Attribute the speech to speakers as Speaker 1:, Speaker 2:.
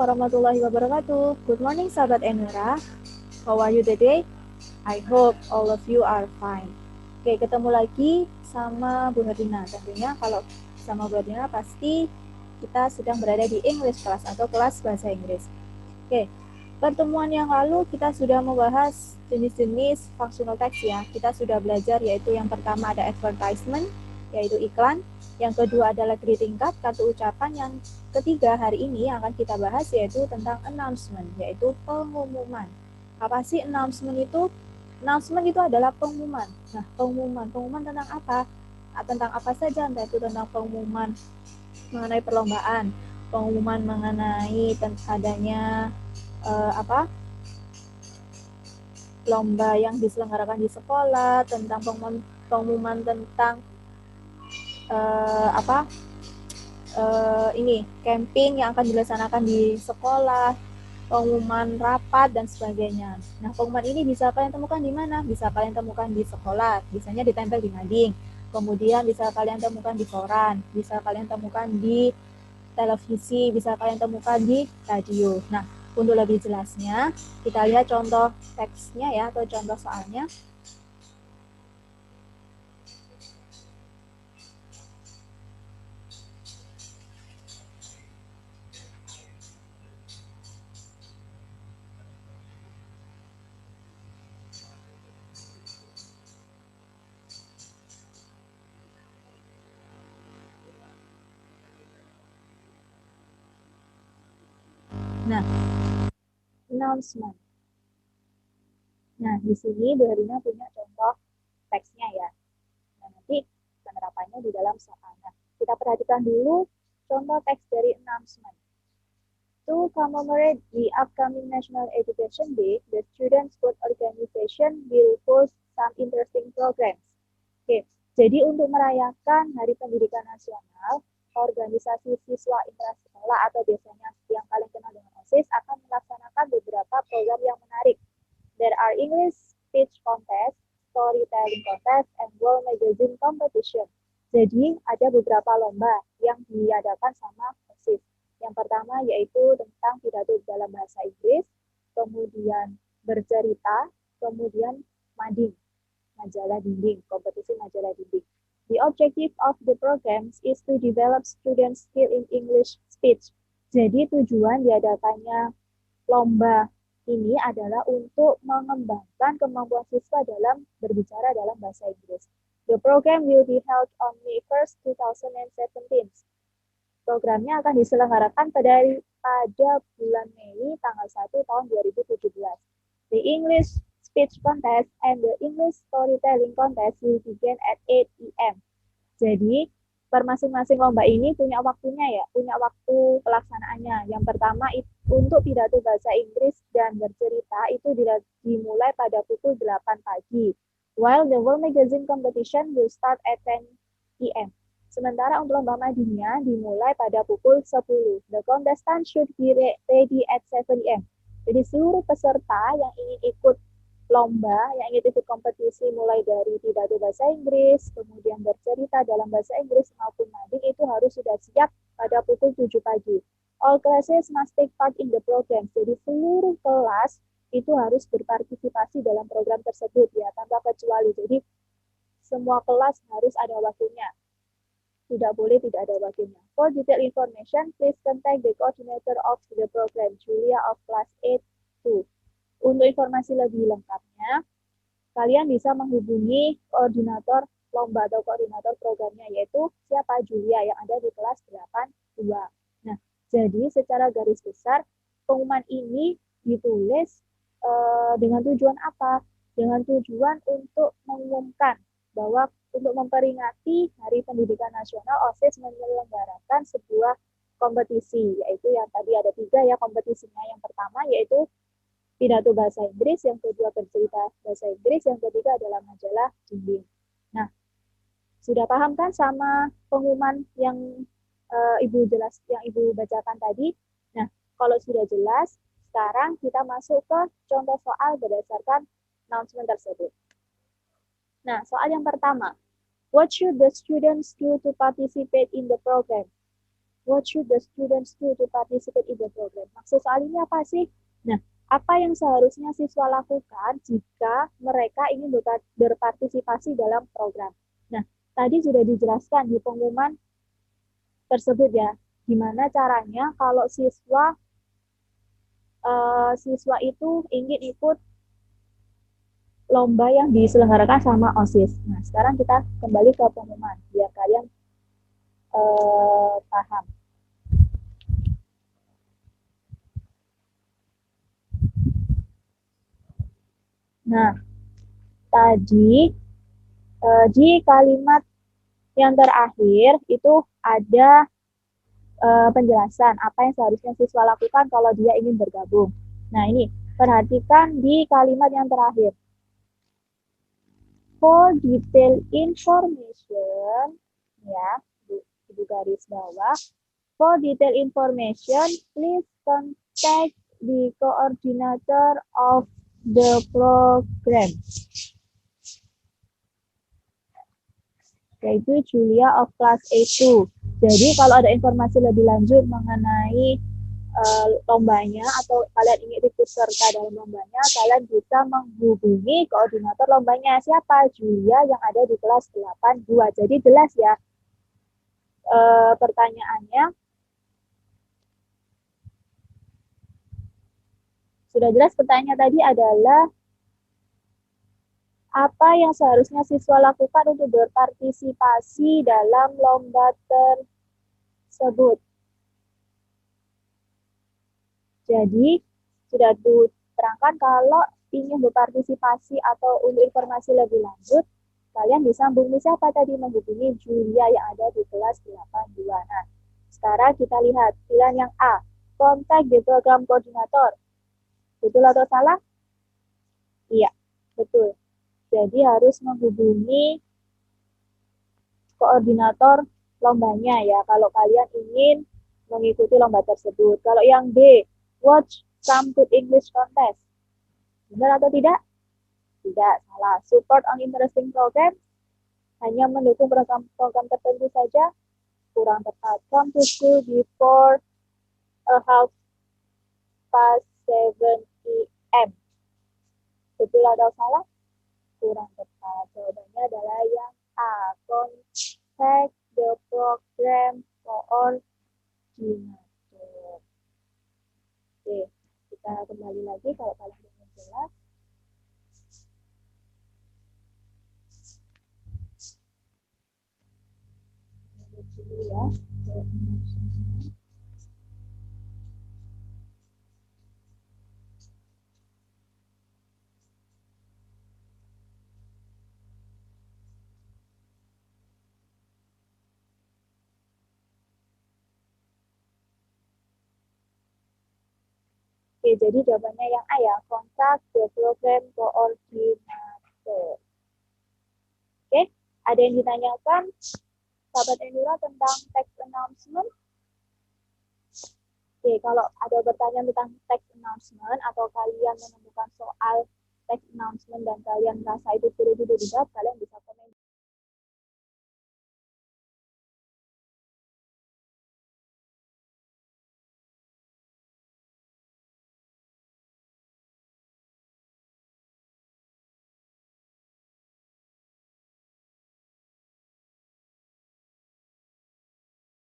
Speaker 1: warahmatullahi wabarakatuh. Good morning sahabat Enura. How are you today? I hope all of you are fine. Oke, ketemu lagi sama Bu Herdina. Tentunya kalau sama Bu Herdina pasti kita sedang berada di English class atau kelas bahasa Inggris. Oke, pertemuan yang lalu kita sudah membahas jenis-jenis functional text ya. Kita sudah belajar yaitu yang pertama ada advertisement, yaitu iklan. Yang kedua adalah greeting card, kartu ucapan. Yang ketiga hari ini yang akan kita bahas yaitu tentang announcement, yaitu pengumuman. Apa sih announcement itu? Announcement itu adalah pengumuman. Nah, pengumuman tentang apa? Tentang apa saja? Entah itu tentang pengumuman mengenai perlombaan, pengumuman mengenai adanya lomba yang diselenggarakan di sekolah, tentang pengumuman tentang camping yang akan dilaksanakan di sekolah, pengumuman rapat dan sebagainya. Nah, pengumuman ini bisa kalian temukan di mana? Bisa kalian temukan di sekolah, biasanya ditempel di mading. Kemudian bisa kalian temukan di koran, bisa kalian temukan di televisi, bisa kalian temukan di radio. Nah, untuk lebih jelasnya, kita lihat contoh teksnya ya, atau contoh soalnya. Nah, announcement. Nah, di sini Bu Herina punya contoh teksnya ya. Nah, nanti penerapannya di dalam soalnya. Kita perhatikan dulu contoh teks dari announcement. To commemorate the upcoming National Education Day, the Student Sport Organization will host some interesting programs. Oke, jadi untuk merayakan Hari Pendidikan Nasional, organisasi siswa intrasekolah atau biasanya yang paling kenal dengan OSIS akan melaksanakan beberapa program yang menarik. There are English speech contest, storytelling contest, and world magazine competition. Jadi ada beberapa lomba yang diadakan sama OSIS. Yang pertama yaitu tentang pidato dalam bahasa Inggris, kemudian bercerita, kemudian mading, majalah dinding, kompetisi majalah dinding. The objective of the programs is to develop students' skill in English speech. Jadi tujuan diadakannya lomba ini adalah untuk mengembangkan kemampuan siswa dalam berbicara dalam bahasa Inggris. The program will be held on May 1st, 2017. Programnya akan diselenggarakan pada bulan Mei tanggal 1 tahun 2017. The English speech contest and the English storytelling contest will begin at 8 p.m. Jadi, per masing-masing lomba ini punya waktunya ya, punya waktu pelaksanaannya. Yang pertama untuk pidato bahasa Inggris dan bercerita itu dimulai pada pukul 8 pagi. While the World Magazine competition will start at 10 p.m. Sementara untuk lomba madingnya dimulai pada pukul 10. The contestant should be ready at 7 a.m. Jadi seluruh peserta yang ingin ikut lomba, yang ingin ikut kompetisi mulai dari pidato bahasa Inggris, kemudian bercerita dalam bahasa Inggris maupun mading itu harus sudah siap pada pukul 7 pagi. All classes must take part in the program. Jadi seluruh kelas itu harus berpartisipasi dalam program tersebut ya, tanpa kecuali. Jadi semua kelas harus ada waktunya. Tidak boleh tidak ada wakilnya. For detailed information, please contact the coordinator of the program, Julia of class 8-2. Untuk informasi lebih lengkapnya, kalian bisa menghubungi koordinator lomba atau koordinator programnya, yaitu siapa? Julia, yang ada di kelas 8-2. Nah, jadi secara garis besar, pengumuman ini ditulis dengan tujuan apa? Dengan tujuan untuk mengumumkan bahwa untuk memperingati Hari Pendidikan Nasional, OSIS menyelenggarakan sebuah kompetisi, yaitu yang tadi ada 3 ya kompetisinya. Yang pertama yaitu pidato bahasa Inggris, yang kedua bercerita bahasa Inggris, yang ketiga adalah majalah dinding. Nah, sudah paham kan sama pengumuman yang Ibu bacakan tadi? Nah, kalau sudah jelas, sekarang kita masuk ke contoh soal berdasarkan announcement tersebut. Nah, soal yang pertama. What should the students do to participate in the program? What should the students do to participate in the program? Maksud soal ini apa sih? Nah, apa yang seharusnya siswa lakukan jika mereka ingin berpartisipasi dalam program? Nah, tadi sudah dijelaskan di pengumuman tersebut ya, gimana caranya kalau siswa itu ingin ikut lomba yang diselenggarakan sama OSIS. Nah, sekarang kita kembali ke pengumuman biar kalian paham. Nah, tadi di kalimat yang terakhir itu ada penjelasan apa yang seharusnya siswa lakukan kalau dia ingin bergabung. Nah, ini perhatikan di kalimat yang terakhir. For detailed information, ya, Ibu garis bawah. For detailed information, please contact the coordinator of the program, yaitu Julia of class A2. Jadi kalau ada informasi lebih lanjut mengenai lombanya atau kalian ingin ikut serta dalam lombanya, kalian bisa menghubungi koordinator lombanya. Siapa? Julia yang ada di kelas 82. Jadi jelas ya pertanyaannya. Sudah jelas pertanyaan tadi adalah apa yang seharusnya siswa lakukan untuk berpartisipasi dalam lomba tersebut. Jadi, sudah diterangkan kalau ingin berpartisipasi atau untuk informasi lebih lanjut, kalian bisa hubungi siapa tadi? Menghubungi Julia yang ada di kelas 82. Nah, sekarang kita lihat pilihan yang A, kontak di program koordinator. Betul atau salah? Iya, betul. Jadi harus menghubungi koordinator lombanya ya, kalau kalian ingin mengikuti lomba tersebut. Kalau yang B, watch some good English contest. Benar atau tidak? Tidak, salah. Support on interesting program, hanya mendukung program tertentu saja, kurang tepat. Come to school before a half past 7 p.m. Betul atau salah? Kurang tepat. Jawabannya adalah yang A. Contact the program coordinator. Oke, kita kembali lagi kalau kalian belum jelas. Dulu ya. Oke, jadi jawabannya yang A ya, kontak the program coordinator. Oke, ada yang ditanyakan sahabat Endura tentang text announcement? Oke, kalau ada pertanyaan tentang text announcement atau kalian menemukan soal text announcement dan kalian merasa itu sulit dijawab, kalian bisa